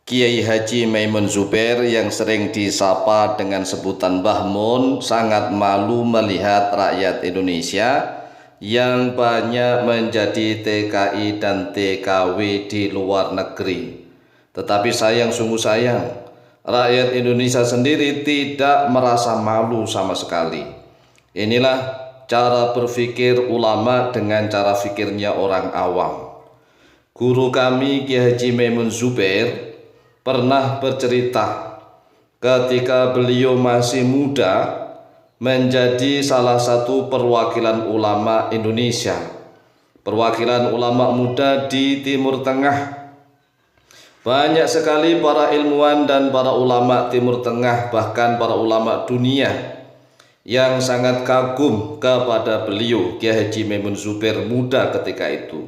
Kiai Haji Maimun Zubair yang sering disapa dengan sebutan Mbah Mun sangat malu melihat rakyat Indonesia yang banyak menjadi TKI dan TKW di luar negeri. Tetapi sungguh sayang, rakyat Indonesia sendiri tidak merasa malu sama sekali. Inilah cara berpikir ulama dengan cara pikirnya orang awam. Guru kami Kiai Haji Maimun Zubair pernah bercerita ketika beliau masih muda menjadi salah satu perwakilan ulama Indonesia, perwakilan ulama muda di Timur Tengah. Banyak sekali para ilmuwan dan para ulama Timur Tengah, bahkan para ulama dunia yang sangat kagum kepada beliau Kiai Haji Maimun Zubair muda ketika itu.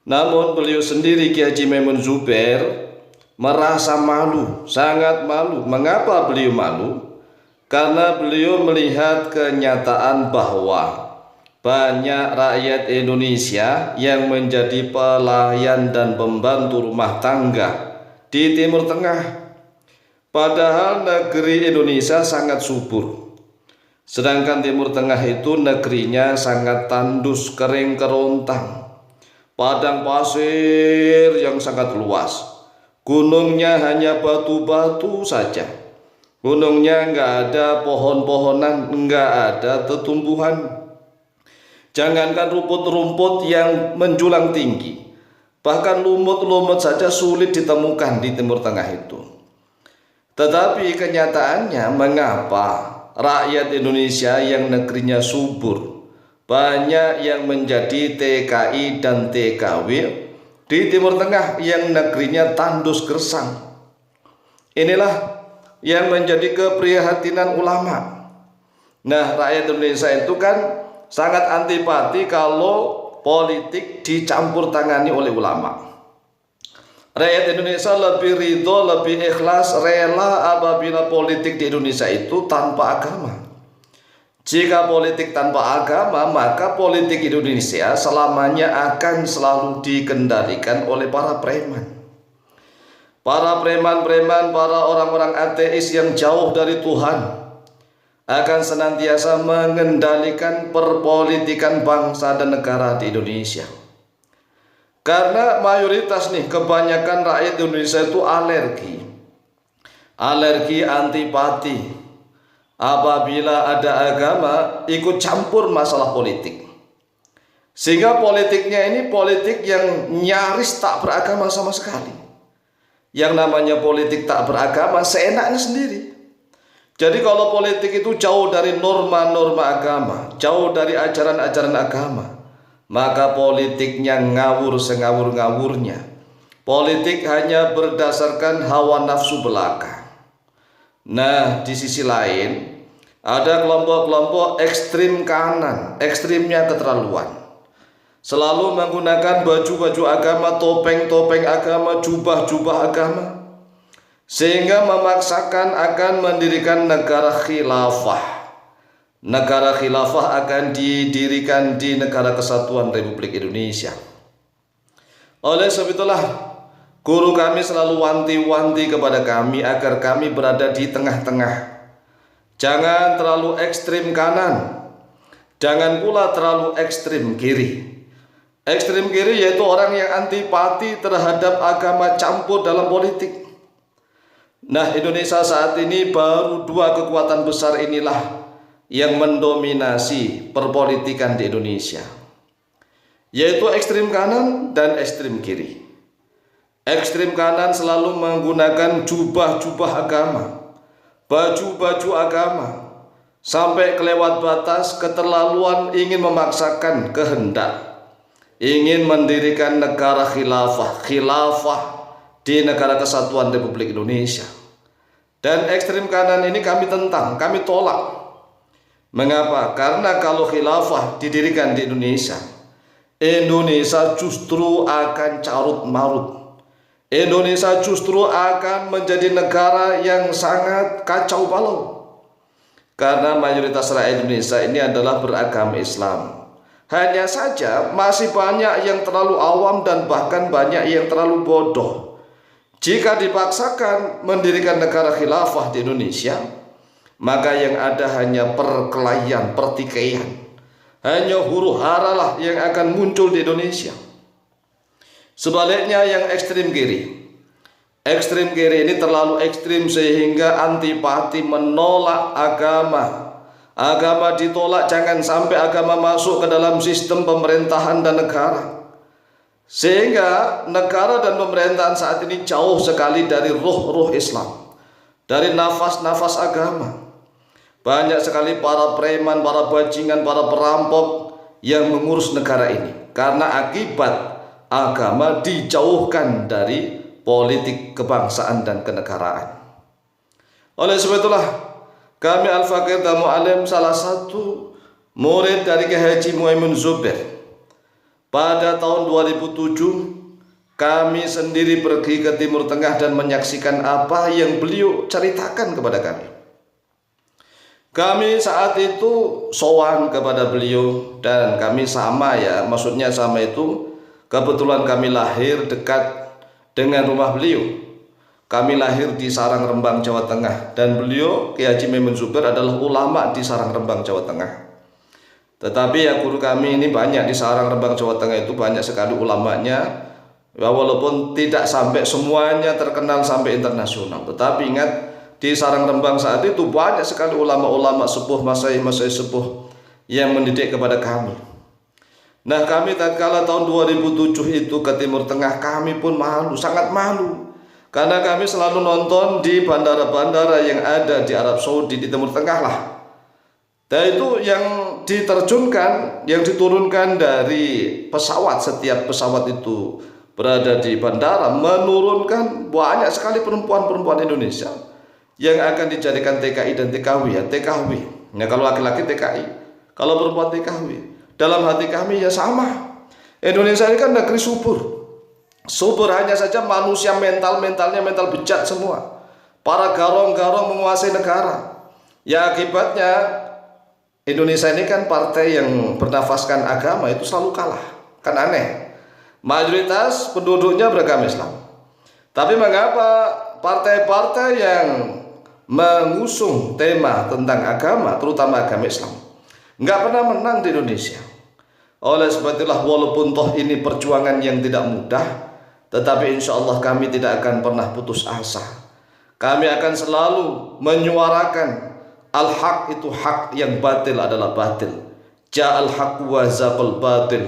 Namun beliau sendiri Kiai Haji Maimun Zubair merasa malu, sangat malu. Mengapa beliau malu? Karena beliau melihat kenyataan bahwa banyak rakyat Indonesia yang menjadi pelayan dan pembantu rumah tangga di Timur Tengah. Padahal negeri Indonesia sangat subur, sedangkan Timur Tengah itu negerinya sangat tandus, kering kerontang, padang pasir yang sangat luas. Gunungnya hanya batu-batu saja. Gunungnya nggak ada pohon-pohonan, nggak ada tumbuhan. Jangankan rumput-rumput yang menjulang tinggi, bahkan lumut-lumut saja sulit ditemukan di Timur Tengah itu. Tetapi kenyataannya, mengapa rakyat Indonesia yang negerinya subur, banyak yang menjadi TKI dan TKW di Timur Tengah yang negerinya tandus gersang? Inilah yang menjadi keprihatinan ulama. Nah, rakyat Indonesia itu kan sangat antipati kalau politik dicampur tangani oleh ulama. Rakyat Indonesia lebih ridho, lebih ikhlas, rela apabila politik di Indonesia itu tanpa agama. Jika politik tanpa agama, maka politik Indonesia selamanya akan selalu dikendalikan oleh para preman. Para preman-preman, para orang-orang ateis yang jauh dari Tuhan akan senantiasa mengendalikan perpolitikan bangsa dan negara di Indonesia. Karena mayoritas kebanyakan rakyat Indonesia itu alergi, antipati apabila ada agama ikut campur masalah politik. Sehingga politiknya ini politik yang nyaris tak beragama sama sekali. Yang namanya politik tak beragama seenaknya sendiri. Jadi kalau politik itu jauh dari norma-norma agama, jauh dari ajaran-ajaran agama, maka politiknya ngawur sengawur-ngawurnya. Politik hanya berdasarkan hawa nafsu belaka. Nah, di sisi lain ada kelompok-kelompok ekstrim kanan, ekstrimnya keterlaluan. Selalu menggunakan baju-baju agama, topeng-topeng agama, jubah-jubah agama, sehingga memaksakan akan mendirikan negara khilafah. Negara khilafah akan didirikan di Negara Kesatuan Republik Indonesia. Oleh sebab itulah guru kami selalu wanti-wanti kepada kami agar kami berada di tengah-tengah. Jangan terlalu ekstrim kanan, jangan pula terlalu ekstrim kiri. Ekstrim kiri yaitu orang yang antipati terhadap agama campur dalam politik. Nah, Indonesia saat ini baru dua kekuatan besar inilah yang mendominasi perpolitikan di Indonesia, yaitu ekstrim kanan dan ekstrim kiri. Ekstrim kanan selalu menggunakan jubah-jubah agama, baju-baju agama, sampai kelewat batas keterlaluan ingin memaksakan kehendak, ingin mendirikan negara khilafah di Negara Kesatuan Republik Indonesia. Dan ekstrim kanan ini kami tentang, kami tolak. Mengapa? Karena kalau khilafah didirikan di Indonesia, Indonesia justru akan carut marut. Indonesia justru akan menjadi negara yang sangat kacau balau. Karena mayoritas rakyat Indonesia ini adalah beragama Islam. Hanya saja masih banyak yang terlalu awam dan bahkan banyak yang terlalu bodoh. Jika dipaksakan mendirikan negara khilafah di Indonesia, maka yang ada hanya perkelahian, pertikaian, hanya huru-hara lah yang akan muncul di Indonesia. Sebaliknya yang ekstrim kiri ini terlalu ekstrim sehingga antipati, menolak agama. Agama ditolak, jangan sampai agama masuk ke dalam sistem pemerintahan dan negara. Sehingga negara dan pemerintahan saat ini jauh sekali dari ruh Islam, dari nafas-nafas agama. Banyak sekali para preman, para bajingan, para perampok yang mengurus negara ini karena akibat agama dijauhkan dari politik kebangsaan dan kenegaraan. Oleh sebab itulah kami Al-Faqih dan Mu'alim, salah satu murid dari Kiai Haji Muhaimin Zubair, pada tahun 2007 kami sendiri pergi ke Timur Tengah dan menyaksikan apa yang beliau ceritakan kepada kami. Kami saat itu sowan kepada beliau dan kami sama ya, maksudnya sama itu kebetulan kami lahir dekat dengan rumah beliau. Kami lahir di Sarang Rembang, Jawa Tengah, dan beliau Kiai Haji Muhaimin Zubair adalah ulama di Sarang Rembang, Jawa Tengah. Tetapi ya guru kami ini banyak di Sarang Rembang, Jawa Tengah itu banyak sekali ulamanya, ya, walaupun tidak sampai semuanya terkenal sampai internasional. Tetapi ingat, di Sarang Rembang saat itu banyak sekali ulama-ulama sepuh, masyayikh sepuh yang mendidik kepada kami. Nah, kami tatkala tahun 2007 itu ke Timur Tengah, kami pun malu, sangat malu, karena kami selalu nonton di bandara-bandara yang ada di Arab Saudi, di Timur Tengah lah. Dan itu yang diterjunkan, yang diturunkan dari pesawat, setiap pesawat itu berada di bandara menurunkan banyak sekali perempuan-perempuan Indonesia yang akan dijadikan TKI dan TKW ya, TKW. Ya, kalau laki-laki TKI, kalau perempuan TKW. Dalam hati kami ya sama. Indonesia ini kan negeri subur. Subur hanya saja manusia mentalnya mental bejat semua. Para garong-garong menguasai negara. Ya akibatnya Indonesia ini kan partai yang bernafaskan agama itu selalu kalah. Kan aneh. Mayoritas penduduknya beragama Islam. Tapi mengapa partai-partai yang mengusung tema tentang agama, terutama agama Islam, nggak pernah menang di Indonesia? Oleh sebab itulah walaupun toh ini perjuangan yang tidak mudah, tetapi insya Allah kami tidak akan pernah putus asa. Kami akan selalu menyuarakan al-haq itu hak, yang batil adalah batil. Ja'al haq wa zaqal batil,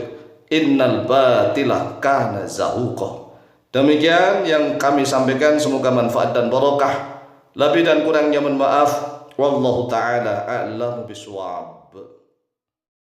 innal batila kana zahuqa. Demikian yang kami sampaikan, semoga manfaat dan barokah. Lebih dan kurangnya mohon maaf. Wallahu ta'ala a'lamu bishawab.